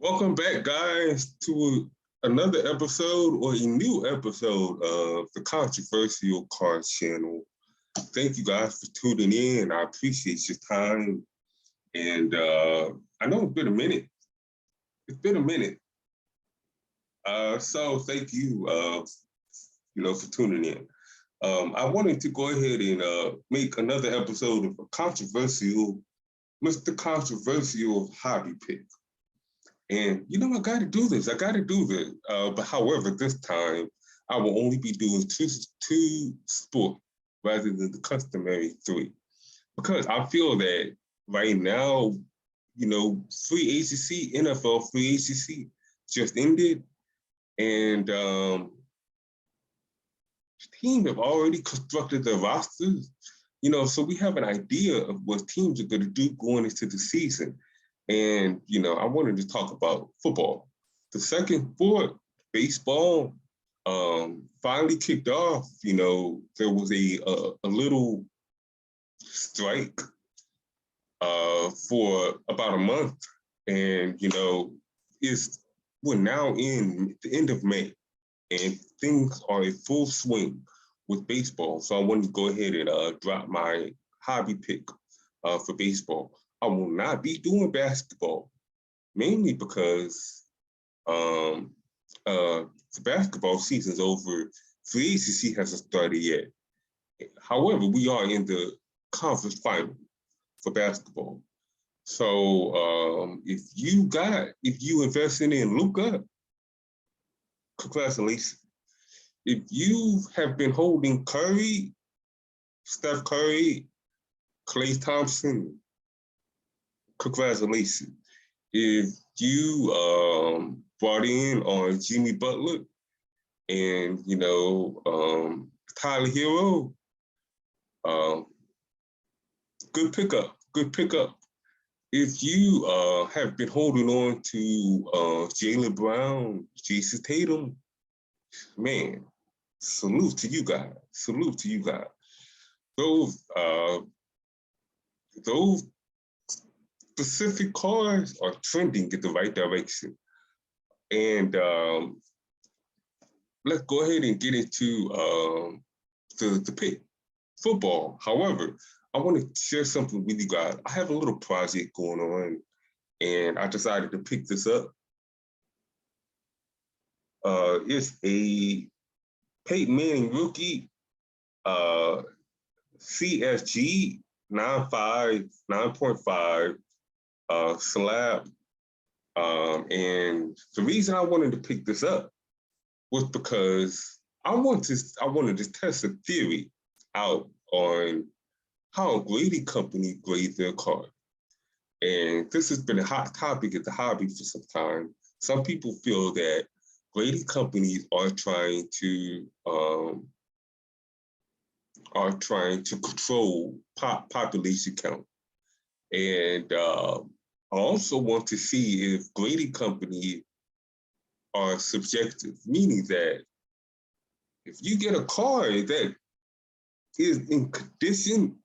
Welcome back, guys, to another episode or a new episode of the Controversial Card Channel. Thank you guys for tuning in. I appreciate your time. And I know it's been a minute. It's been a minute. So thank you, for tuning in. I wanted to go ahead and make another episode of a controversial, Mr. Controversial Hobby Pick. And I got to do this. I got to do this. But however, this time I will only be doing two sports rather than the customary three, because I feel that right now, free agency, NFL free agency just ended, and teams have already constructed their rosters. So we have an idea of what teams are going to do going into the season. And, I wanted to talk about football. The second sport, baseball, finally kicked off. There was a little strike for about a month. And, we're now in the end of May, and things are in full swing with baseball. So I wanted to go ahead and drop my hobby pick for baseball. I will not be doing basketball, mainly because the basketball season's over. Free agency hasn't started yet. However, we are in the conference final for basketball. So if you invested in Luka, congratulations. If you have been holding Curry, Steph Curry, Klay Thompson, congratulations. If you brought in on Jimmy Butler and Tyler Hero, good pickup. Good pickup. If you have been holding on to Jaylen Brown, Jason Tatum, man, salute to you guys. Salute to you guys. Those specific cards are trending in the right direction. And let's go ahead and get into the pick, football. However, I want to share something with you guys. I have a little project going on, and I decided to pick this up. It's a Peyton Manning rookie, CSG 9.5 slab. And the reason I wanted to pick this up was because I wanted to test a theory out on how a grading company grades their card. And this has been a hot topic at the hobby for some time. Some people feel that grading companies are trying to control population count. And I also want to see if grading companies are subjective, meaning that if you get a card that is in condition,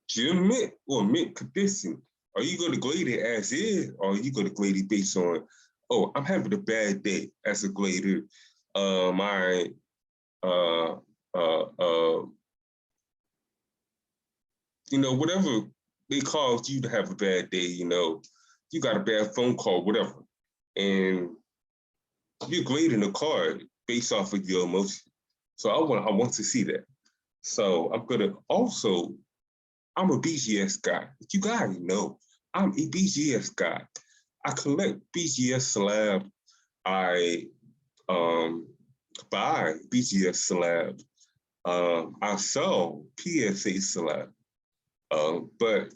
gym mint or mint condition, are you going to grade it as is, or are you going to grade it based on, oh, I'm having a bad day as a grader. Whatever they caused you to have a bad day, you got a bad phone call, whatever. And you're grading a card based off of your emotion. So I want to see that. So I'm a BGS guy. You guys know I'm a BGS guy. I collect BGS slab. I buy BGS slab. I sell PSA slab. But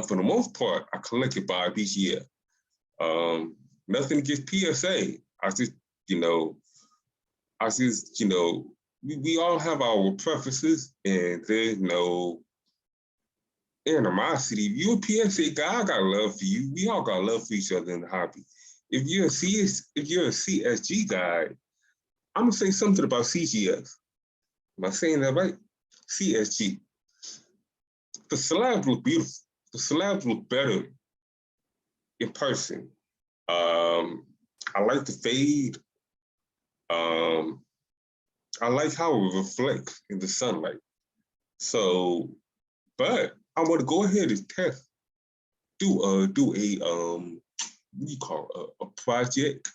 for the most part, I collect it by BGS. Nothing against PSA. We all have our preferences, and there's no animosity. If you're a PSA guy, I got love for you. We all got love for each other in the hobby. If you're a CSG guy, I'm gonna say something about CGS. Am I saying that right? CSG. The slabs look beautiful. The slabs look better in person I like the fade. I like how it reflects in the sunlight. So, but I want to go ahead and test, do a what do you call it, a project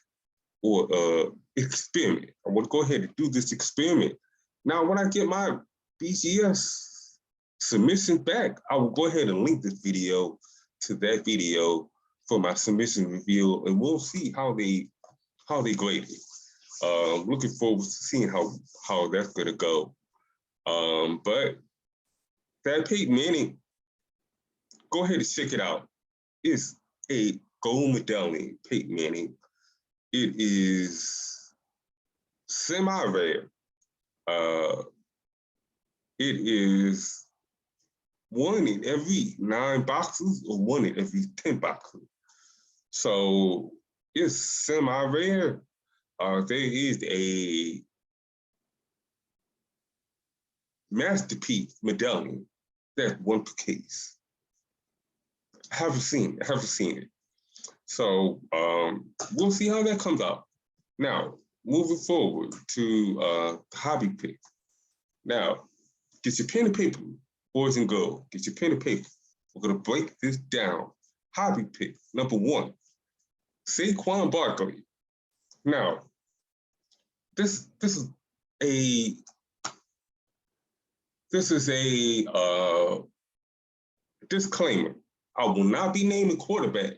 or experiment. I want to go ahead and do this experiment. Now, when I get my BGS submission back, I will go ahead and link this video to that video for my submission review, and we'll see how they grade it. Looking forward to seeing how that's gonna go. But that Peyton Manning, go ahead and check it out. It's a gold medallion Peyton Manning. It is semi-rare. It is one in every 9 boxes or one in every 10 boxes. So it's semi-rare. There is a masterpiece medallion that's one per case. I haven't seen it. So we'll see how that comes out. Now, moving forward to the hobby pick. Now, get your pen and paper, boys and girls. Get your pen and paper. We're gonna break this down. Hobby pick number 1, Saquon Barkley. Now, this is a disclaimer. I will not be naming quarterback.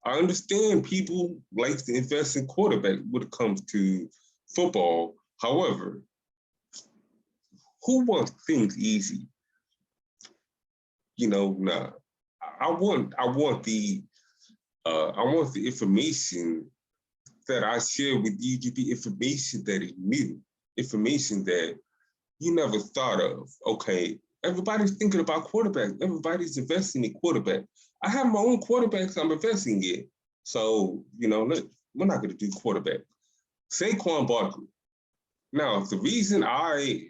I understand people like to invest in quarterback when it comes to football. However, who wants things easy? Nah. I want the information that I share with you to be information that is new, information that you never thought of. Okay, everybody's thinking about quarterback. Everybody's investing in quarterback. I have my own quarterbacks I'm investing in. So, look, we're not going to do quarterback. Saquon Barkley. Now, the reason I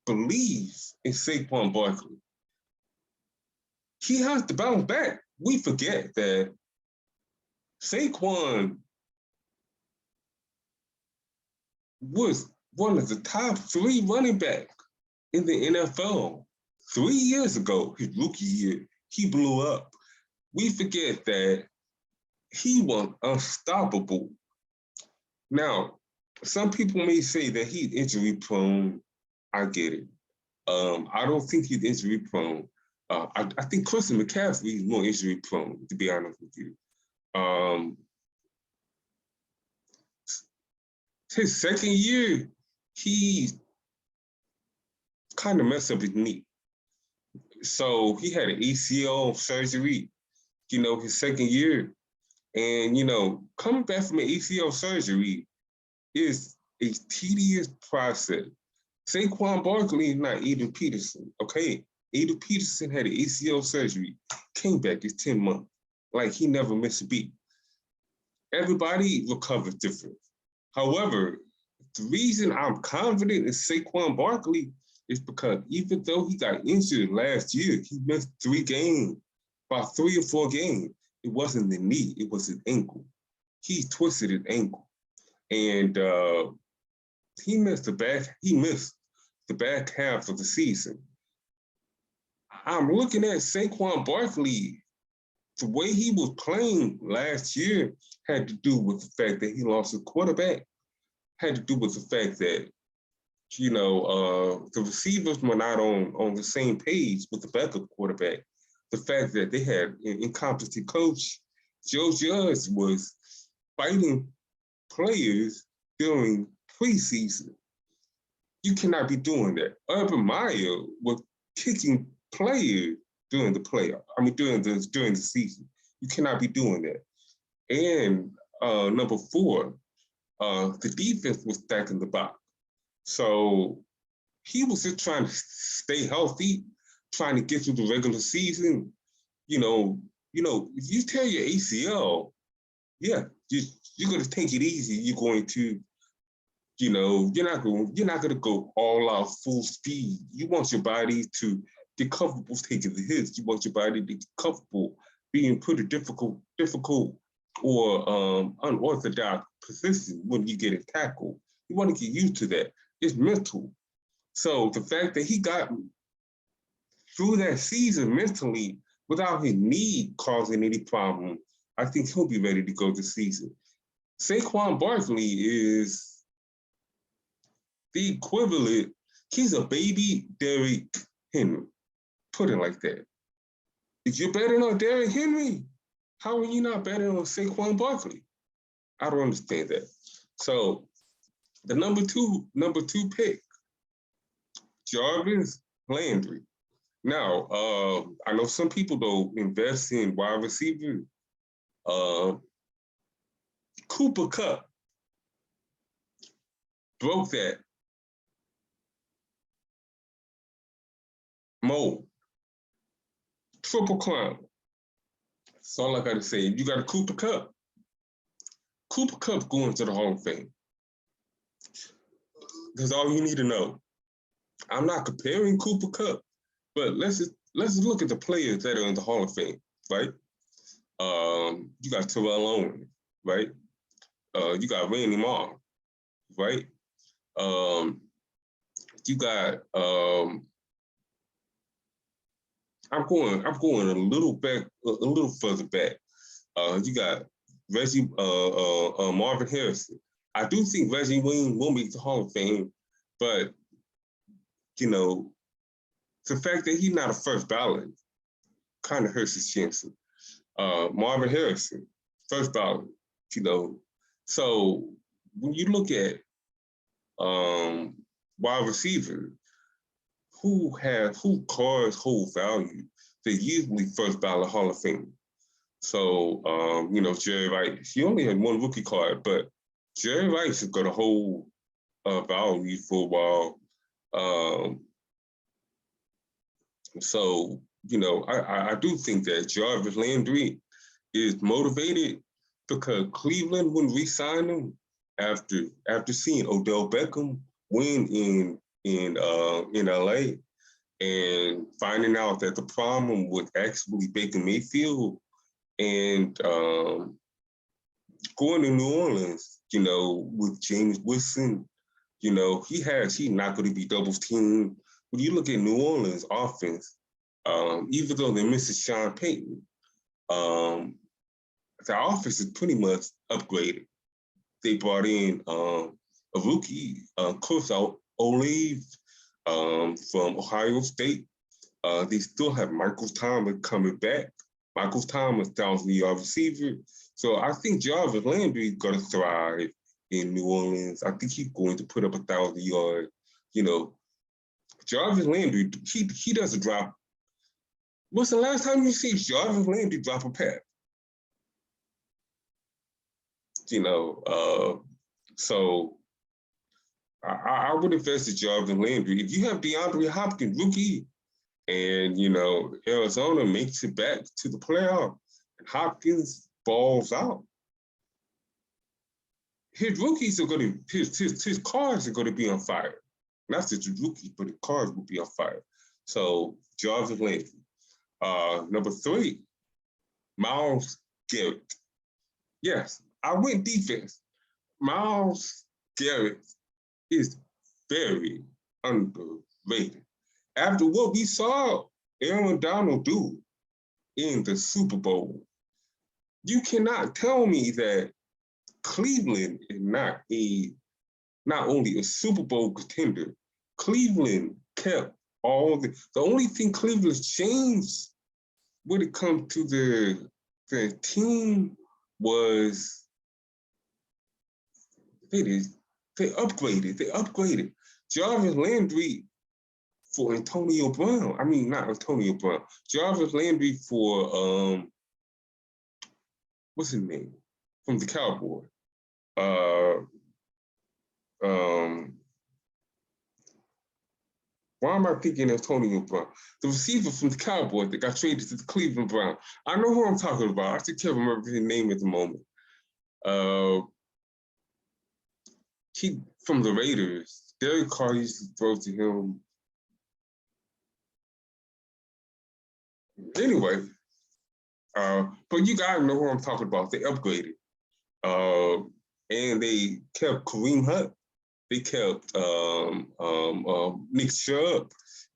believe in Saquon Barkley, he has to bounce back. We forget that Saquon was one of the top 3 running backs in the NFL. 3 years ago, his rookie year, he blew up. We forget that he was unstoppable. Now, some people may say that he's injury prone. I get it. I don't think he's injury prone. I think Christian McCaffrey is more injury prone, to be honest with you. His second year, he kind of messed up his knee. So he had an ACL surgery, his second year. And, coming back from an ACL surgery is a tedious process. Saquon Barkley is not Adrian Peterson, okay? Adrian Peterson had an ACL surgery, came back in 10 months, like he never missed a beat. Everybody recovers different. However, the reason I'm confident in Saquon Barkley is because even though he got injured last year, he missed 3 games, about 3 or 4 games. It wasn't the knee, it was his ankle. He twisted his ankle. And he missed the back half of the season. I'm looking at Saquon Barkley. The way he was playing last year had to do with the fact that he lost a quarterback, had to do with the fact that, the receivers were not on the same page with the backup quarterback. The fact that they had an incompetent coach. Joe Judge was fighting players during preseason. You cannot be doing that. Urban Meyer was kicking players during the playoff. During the season. You cannot be doing that. And number 4, the defense was stacking the box. So he was just trying to stay healthy, trying to get through the regular season. If you tear your ACL, yeah, you're going to take it easy. You're going to, you're not going to go all out full speed. You want your body to get comfortable taking the hits. You want your body to get comfortable being put in difficult or unorthodox position when you get a tackle. You want to get used to that. It's mental. So the fact that he got through that season mentally without his knee causing any problem, I think he'll be ready to go this season. Saquon Barkley is the equivalent. He's a baby Derrick Henry. Put it like that. If you're betting on Derrick Henry, how are you not betting on Saquon Barkley? I don't understand that. So the number two pick, Jarvis Landry. Now, I know some people don't invest in wide receiver. Cooper Kupp broke that mold. Triple crown. That's all I got to say. You got a Cooper Kupp. Cooper Kupp going to the Hall of Fame. That's all you need to know. I'm not comparing Cooper Kupp, but let's just look at the players that are in the Hall of Fame, right? You got Terrell Owens, right? You got Randy Moss, right? You got I'm going a little further back. You got Reggie Marvin Harrison. I do think Reggie Wayne will make the Hall of Fame, but you know, the fact that he's not a first ballot kind of hurts his chances. Marvin Harrison, first ballot, you know. So when you look at wide receiver, who cards hold value, they're usually first ballot Hall of Fame. So you know, Jerry Rice, he only had one rookie card, but Jerry Rice is gonna hold value for a while. So, you know, I do think that Jarvis Landry is motivated because Cleveland wouldn't re-sign him after seeing Odell Beckham win in LA and finding out that the problem was actually Baker Mayfield and going to New Orleans, you know, with James Winston, you know, he's not going to be double teamed. When you look at New Orleans offense, even though they're missing Sean Payton, the offense is pretty much upgraded. They brought in a rookie, Chris Olave from Ohio State. They still have Michael Thomas coming back. Michael Thomas, 1,000-yard receiver. So I think Jarvis Landry is going to thrive in New Orleans. I think he's going to put up 1,000 yards. You know, Jarvis Landry, he doesn't drop. What's the last time you see Jarvis Landry drop a pass? You know, so I would invest in Jarvis Landry. If you have DeAndre Hopkins, rookie, and you know Arizona makes it back to the playoff, and Hopkins falls out, his rookies are going to his cars are going to be on fire. Not just the rookies, but the cars will be on fire. So Jarvis Landry. Number 3, Myles Garrett. Yes, I went defense. Myles Garrett is very underrated. After what we saw Aaron Donald do in the Super Bowl, you cannot tell me that Cleveland is not only a Super Bowl contender. Cleveland kept the only thing Cleveland's changed when it comes to the team was they upgraded. Jarvis Landry for Antonio Brown. I mean, not Antonio Brown. Jarvis Landry for what's his name? From the Cowboys. Why am I thinking Antonio Brown? The receiver from the Cowboys that got traded to the Cleveland Browns. I know who I'm talking about. I just can't remember his name at the moment. He from the Raiders. Derek Carr used to throw to him. Anyway, But you guys know who I'm talking about. They upgraded. And they kept Kareem Hunt. They kept Nick Chubb.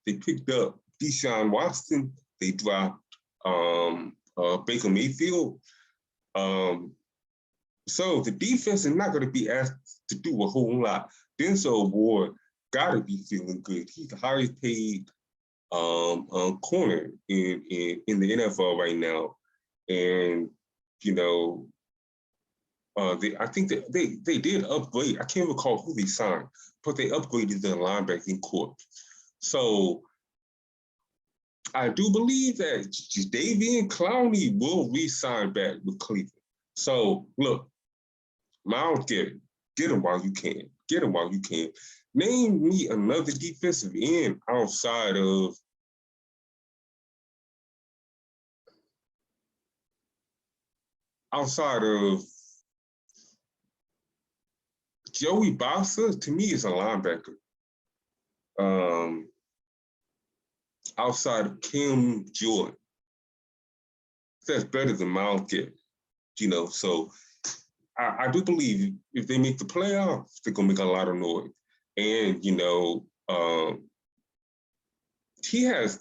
They picked up Deshaun Watson. They dropped Baker Mayfield. So the defense is not going to be asked to do a whole lot. Denzel Ward got to be feeling good. He's the highest paid corner in the NFL right now, and you know, I think that they did upgrade. I can't recall who they signed, but they upgraded their linebacking corps. So I do believe that Jadeveon Clowney will re-sign back with Cleveland. So look, Myles Garrett, get him while you can. Get him while you can. Name me another defensive end outside of Joey Bosa. To me, is a linebacker. Outside of Cam Jordan, that's better than Myles Garrett. So I do believe if they make the playoffs, they're gonna make a lot of noise. And he has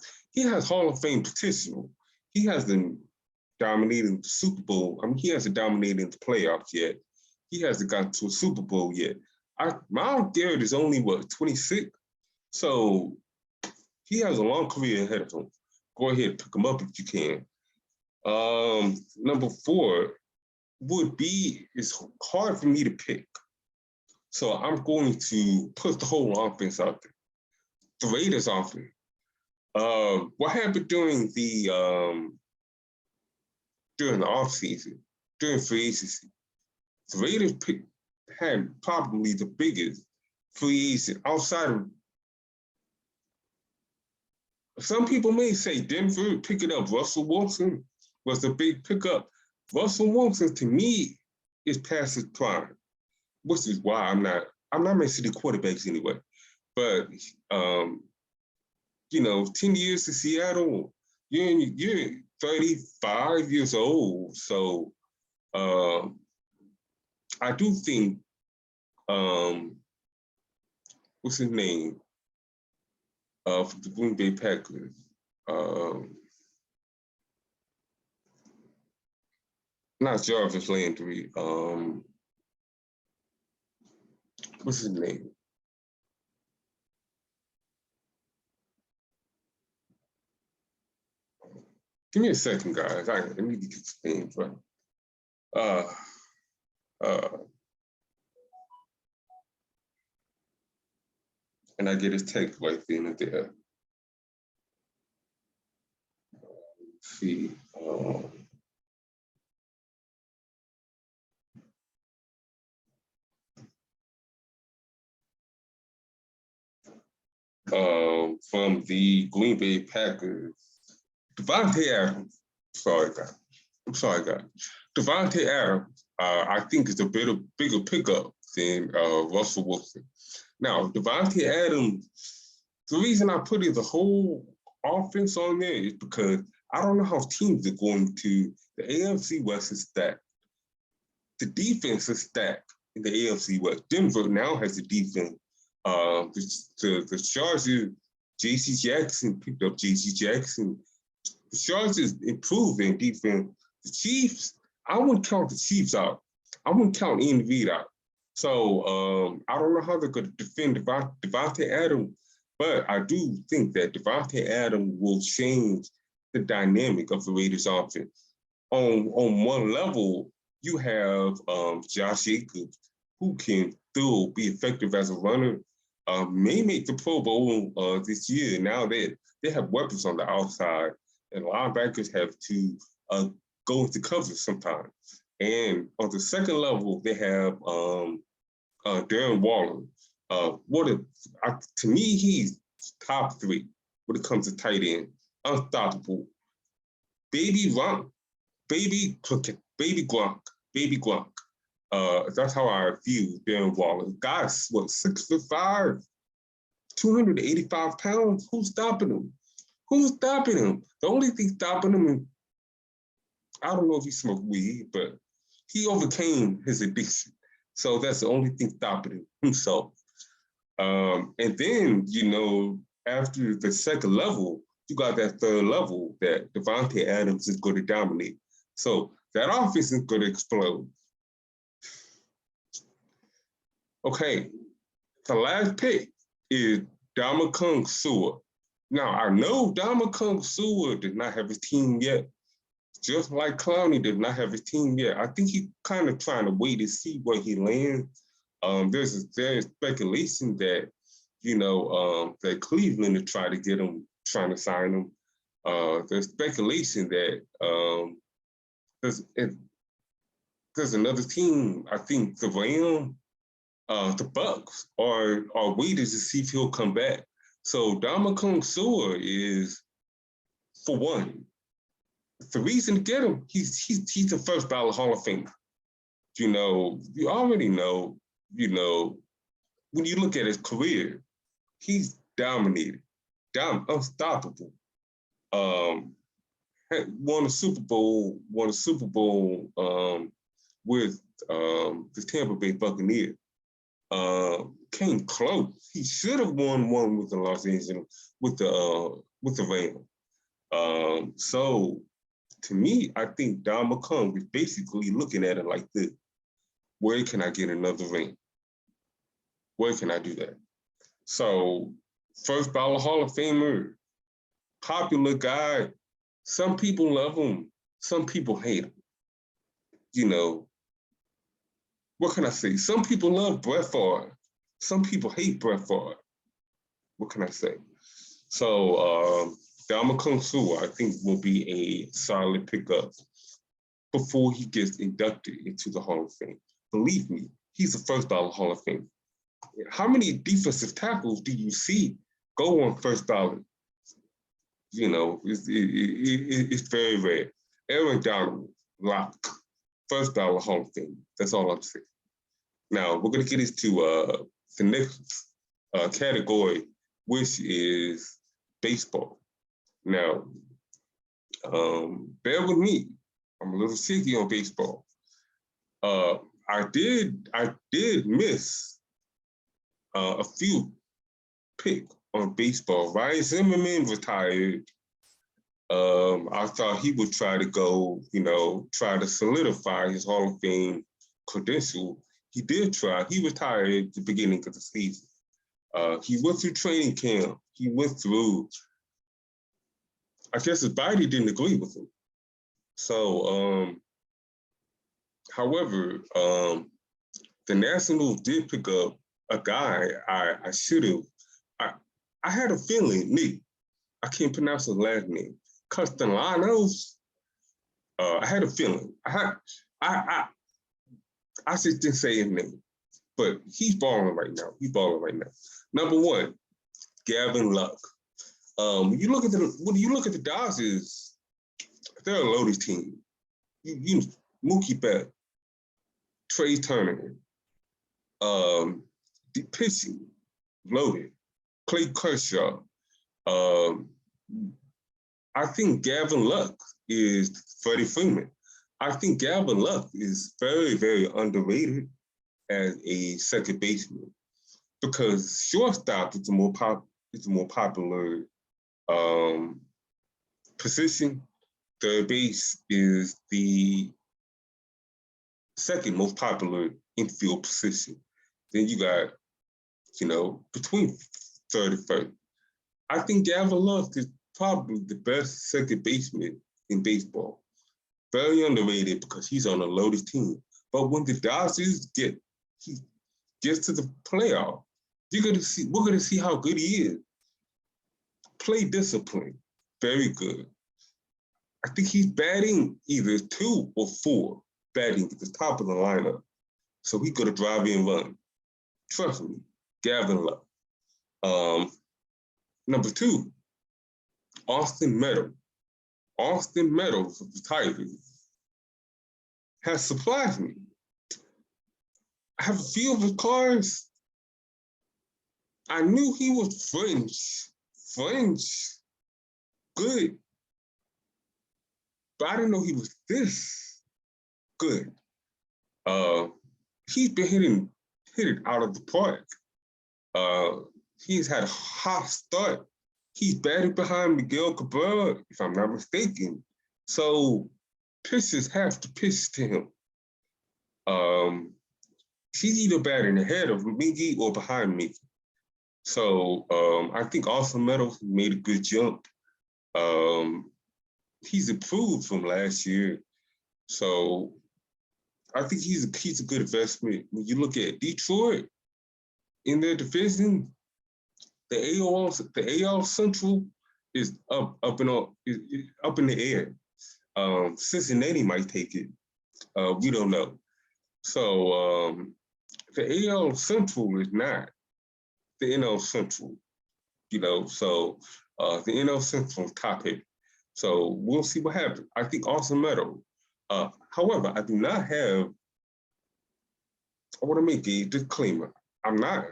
Hall of Fame potential. He hasn't dominated the Super Bowl. I mean, he hasn't dominated the playoffs yet. He hasn't gotten to a Super Bowl yet. Myles Garrett is only 26, so he has a long career ahead of him. Go ahead, pick him up if you can. Number 4 it's hard for me to pick. So I'm going to put the whole offense out there. The Raiders offense. What happened during the offseason, during free agency? The Raiders had probably the biggest free agent outside of. Some people may say Denver picking up Russell Wilson was a big pickup. Russell Wilson, to me, is past his prime, which is why I'm not mentioning quarterbacks anyway. But 10 years in Seattle, you're 35 years old. So I do think what's his name? For the Green Bay Packers. Not Jarvis Landry. What's his name? Give me a second, guys. I need to get the names right. And I get his text right then and there. Let's see. From the Green Bay Packers, Davante Adams. I'm sorry, guys. Davante Adams, I think is a bigger pickup than Russell Wilson. Now, Davante Adams, the reason I put the whole offense on there is because I don't know how teams are going to. The AFC West is stacked. The defense is stacked in the AFC West. Denver now has a defense. The Chargers, J.C. Jackson picked up J.C. Jackson. The Chargers improved in defense. The Chiefs, I wouldn't count the Chiefs out. I wouldn't count Andy Reid out. So I don't know how they're going to defend Davante Adams, but I do think that Davante Adams will change the dynamic of the Raiders offense. On one level, you have Josh Jacobs, who can still be effective as a runner, may make the Pro Bowl this year. Now that they have weapons on the outside, and linebackers have to go into coverage sometimes. And on the second level, they have Darren Waller. To me, he's top 3 when it comes to tight end. Unstoppable. Baby Gronk. That's how I view Darren Waller. Guy's 6'5", 285 pounds. Who's stopping him? The only thing stopping him I don't know if he smoked weed, but he overcame his addiction. So that's the only thing stopping himself. And then, after the second level, you got that third level that Davante Adams is going to dominate. So that offense is going to explode. Okay, the last pick is Ndamukong Suh. Now, I know Ndamukong Suh did not have his team yet, just like Clowney did not have his team yet. I think he's kind of trying to wait to see where he lands. There's speculation that, that Cleveland to try to get him, trying to sign him. There's speculation that there's another team, I think the Rams, the Bucks are waiting to see if he'll come back. So Ndamukong Suh is, for one, the reason to get him, he's the first ballot Hall of Fame. You already know, when you look at his career, he's dominated, unstoppable. Won a Super Bowl with the Tampa Bay Buccaneers. Came close. He should have won one with the Los Angeles with the Rams. So to me, I think Ndamukong is basically looking at it like this: where can I get another ring? Where can I do that? So first ballot Hall of Famer, popular guy. Some people love him. Some people hate him. What can I say? Some people love Brett Favre. Some people hate Brett Favre. What can I say? So Ndamukong Suh, I think, will be a solid pickup before he gets inducted into the Hall of Fame. Believe me, he's the first ballot Hall of Fame. How many defensive tackles do you see go on first ballot? It's very rare. Aaron Donald, lock, first ballot Hall of Fame. That's all I'm saying. Now, we're going to get into the next category, which is baseball. Now, bear with me. I'm a little shaky on baseball. I did miss a few picks on baseball. Ryan Zimmerman retired. I thought he would try to go, try to solidify his Hall of Fame credential. He did try. He retired at the beginning of the season. He went through training camp. He went through, I guess his body didn't agree with him. So, however, the Nationals did pick up a guy I should have. I had a feeling, Nick, I can't pronounce his last name, Castellanos. I had a feeling. I just didn't say his name, but he's balling right now. Number one, Gavin Lux. When you look at the Dodgers, they're a loaded team. Mookie Betts, Trey Turner, the pitching loaded. Clay Kershaw. I think Gavin Lux is Freddie Freeman. I think Gavin Lux is very, very underrated as a second baseman because shortstop is a more popular position. Third base is the second most popular infield position. Then you got, between third and first. I think Gavin Lux is probably the best second baseman in baseball. Very underrated because he's on a loaded team. But when the Dodgers gets to the playoff, we're gonna see how good he is. Play discipline, very good. I think he's batting either 2 or 4, batting at the top of the lineup. So he's gonna drive in run. Trust me, Gavin Lux. Number 2, Austin Meadows. Austin Meadows of the Tigers has surprised me. I have a few of his cards. I knew he was fringe, good. but I didn't know he was this good. Uh, he's been hitting it out of the park. He's had a hot start. He's batted behind Miguel Cabrera, if I'm not mistaken. So pitchers have to pitch to him. He's either batting ahead of Miggy or behind Miggy. So I think Austin Meadows made a good jump. He's improved from last year. So I think he's a good investment. When you look at Detroit in their division, the AL Central is up in the air. Cincinnati might take it. We don't know. So the AL Central is not the NL Central, So the NL Central is top heavy. So we'll see what happens. I think Austin Meadows. However, I do not have. I want to make a disclaimer. I'm not.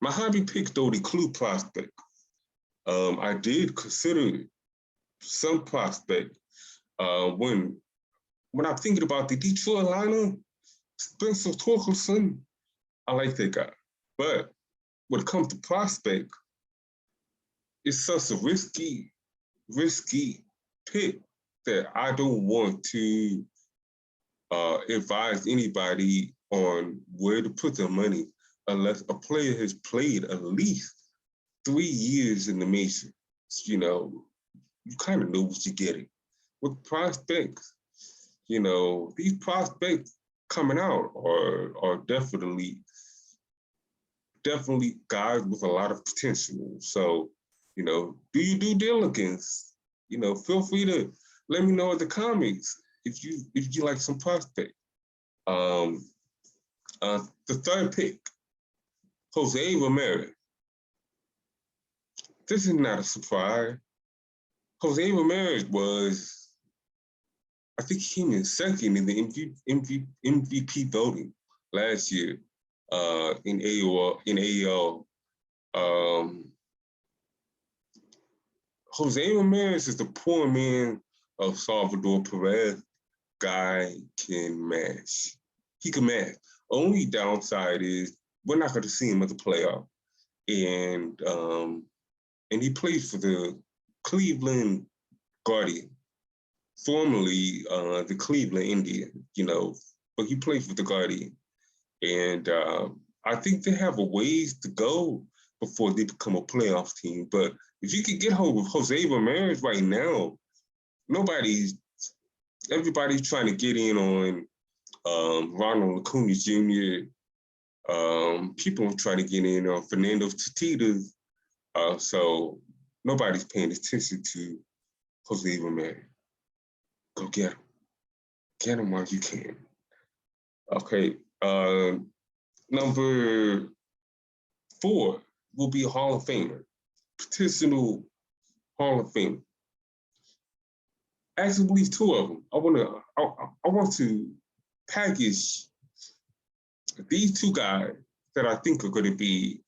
My hobby picked though the Clue prospect. I did consider some prospect when I'm thinking about the Detroit lineup. Spencer Torkelson, I like that guy, but when it comes to prospect, it's such a risky pick that I don't want to advise anybody on where to put their money unless a player has played at least 3 years in the majors. You kind of know what you're getting. With prospects, these prospects coming out are definitely guys with a lot of potential. So, do your due diligence. Feel free to let me know in the comments if you like some prospect. The third pick, Jose Ramirez. This is not a surprise. Jose Ramirez was, I think he came in second in the MVP voting last year in AL. Jose Ramirez is the poor man of Salvador Perez. Guy can mash. He can mash. Only downside is we're not going to see him at the playoff, and he plays for the Cleveland Guardian, formerly the Cleveland Indian, but he plays for the Guardian. And I think they have a ways to go before they become a playoff team. But if you could get hold of Jose Ramirez right now, everybody's trying to get in on Ronald Acuna Jr. People are trying to get in on Fernando Tatis. So nobody's paying attention to Jose Ramirez. Go get him. Get him while you can. Okay. Number 4 will be a Hall of Famer. Potential Hall of Famer. Actually, at least 2 of them. I want to package these 2 guys that I think are going to be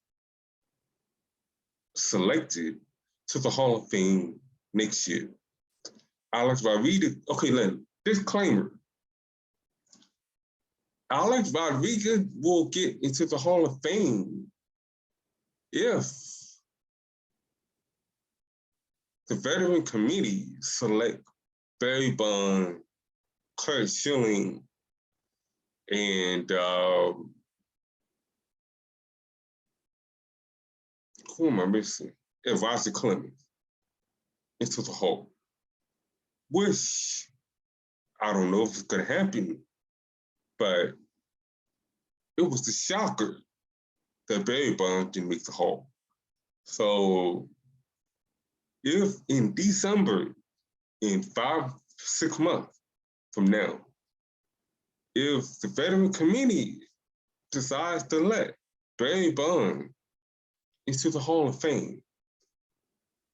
selected to the Hall of Fame next year. Alex Rodriguez. Okay, disclaimer. Alex Rodriguez will get into the Hall of Fame if the veteran committee select Barry Bonds, Curt Schilling, and who am I missing? And Roger Clemens into the Hall. Which I don't know if it's going to happen, but it was the shocker that Barry Bonds didn't make the Hall. So if in December, in 5-6 months from now, if the veteran committee decides to let Barry Bonds into the Hall of Fame,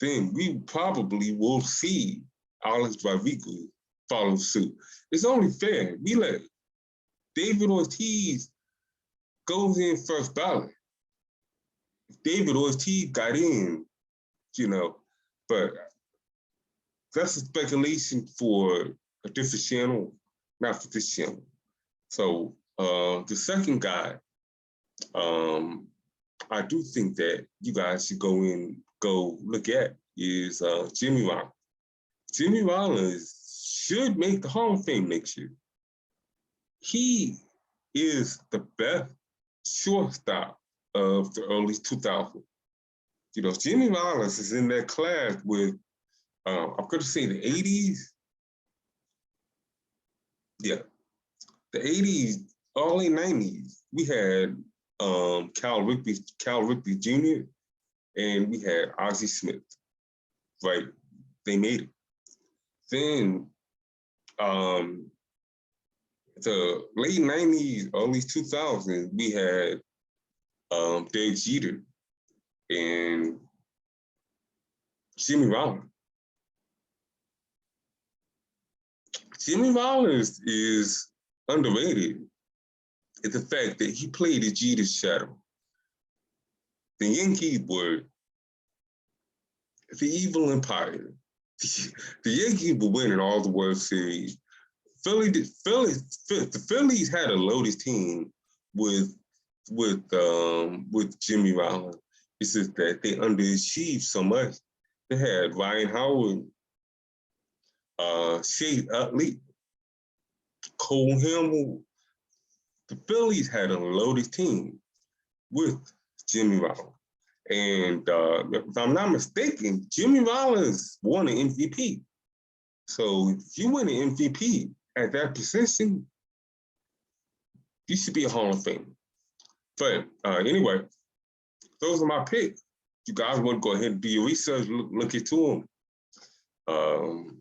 then we probably will see Alex Rodriguez follow suit. It's only fair. We let David Ortiz goes in first ballot. if David Ortiz got in, but that's a speculation for a different channel, not for this channel. So the second guy, I do think that you guys should go look at is Jimmy Rollins. Jimmy Rollins should make the Hall of Fame next year. He is the best shortstop of the early 2000s. Jimmy Rollins is in that class with, I'm going to say the 80s. Yeah, the 80s, early 90s. We had Cal Ripken Jr. and we had Ozzie Smith. Right, they made it. Then the late 90s, early 2000s, we had Derek Jeter and Jimmy Rollins. Jimmy Rollins is underrated in the fact that he played the Jeter's shadow. The Yankees were the evil empire. The Yankees were winning all the World Series. The Phillies had a loaded team with Jimmy Rollins. It's just that they underachieved so much. They had Ryan Howard, Shea Utley, Cole Hamel. The Phillies had a loaded team with Jimmy Rollins. And if I'm not mistaken, Jimmy Rollins won an MVP. So if you win an MVP at that position, you should be a Hall of Fame. But anyway, those are my picks. You guys want to go ahead and do your research, look into them.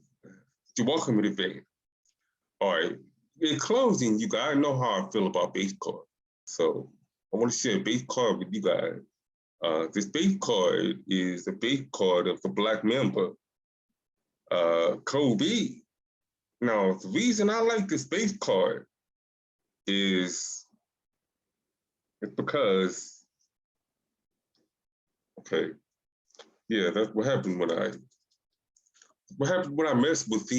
You're welcome to debate. All right. In closing, you guys know how I feel about base cards. So I want to share a base card with you guys. This base card is a base card of the Black Mamba, Kobe. Now, the reason I like this base card is because, okay, yeah, that's what happened when I messed with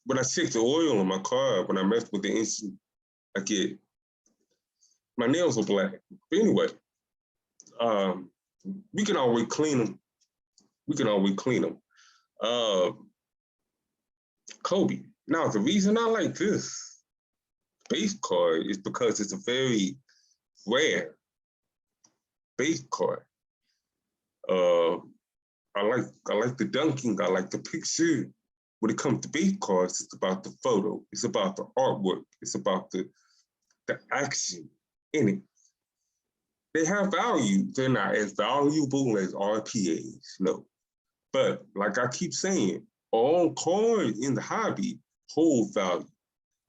when I checked the oil on my car, when I messed with the engine, my nails are black. But anyway, we can always clean them. Kobe. Now, the reason I like this base card is because it's a very rare base card. I like the dunking. I like the picture. When it comes to base cards, it's about the photo. It's about the artwork. It's about the action in it. They have value. They're not as valuable as RPAs, no. But like I keep saying, all cards in the hobby hold value.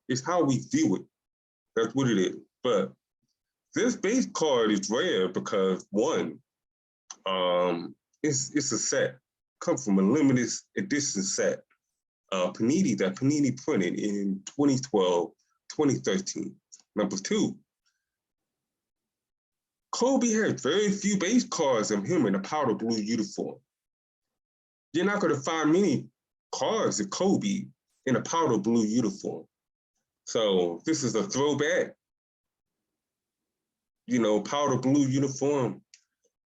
It's how we view it. That's what it is. But this base card is rare because one, it's a set. Comes from a limited edition set. Panini printed in 2012, 2013. Number two, Kobe had very few base cards of him in a powder blue uniform. You're not going to find many cards of Kobe in a powder blue uniform. So this is a throwback, powder blue uniform.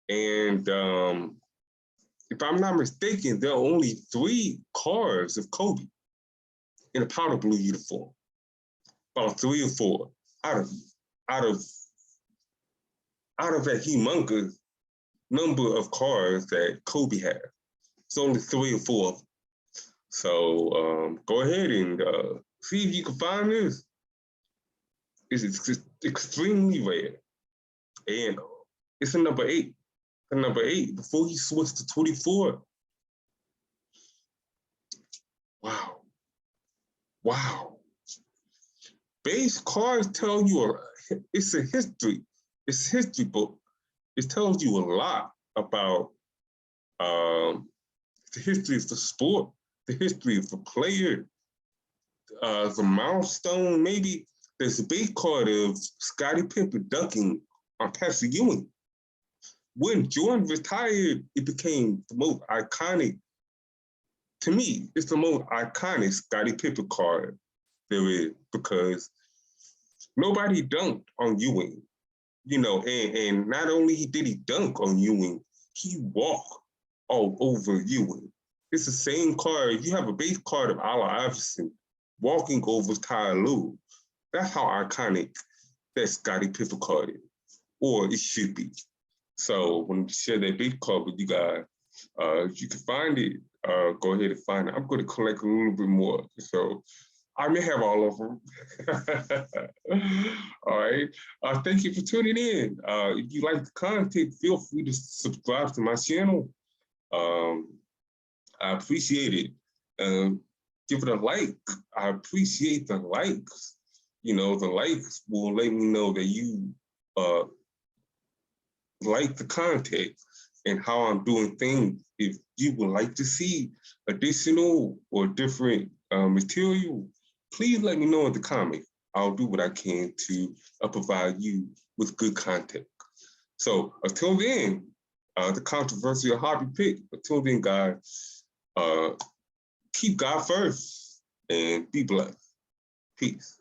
And if I'm not mistaken, there are only 3 cards of Kobe in a powder blue uniform. About 3 or 4 out of that humongous number of cards that Kobe had. It's only 3 or 4 of them. So go ahead and see if you can find this. It's extremely rare. And it's a number 8. A number 8 before he switched to 24. Wow. Base cards tell you it's a history. It's a history book. It tells you a lot about the history of the sport, the history of the player, the milestone, maybe there's a base card of Scottie Pippen dunking on Patrick Ewing. When Jordan retired, it became the most iconic. To me, it's the most iconic Scottie Pippen card there is because nobody dunked on Ewing, and not only did he dunk on Ewing, he walked all over Ewing. It's the same card. You have a base card of Allen Iverson walking over Tyronn Lue. That's how iconic that Scottie Pippen card is, or it should be. So when we share that base card with you guys, you can find it. Go ahead and find it. I'm going to collect a little bit more. So I may have all of them. All right. Thank you for tuning in. If you like the content, feel free to subscribe to my channel. I appreciate it. Give it a like. I appreciate the likes. The likes will let me know that you like the content and how I'm doing things. If you would like to see additional or different material, please let me know in the comments. I'll do what I can to provide you with good content. So until then, the controversial hobby pick. Until then, guys, keep God first and be blessed. Peace.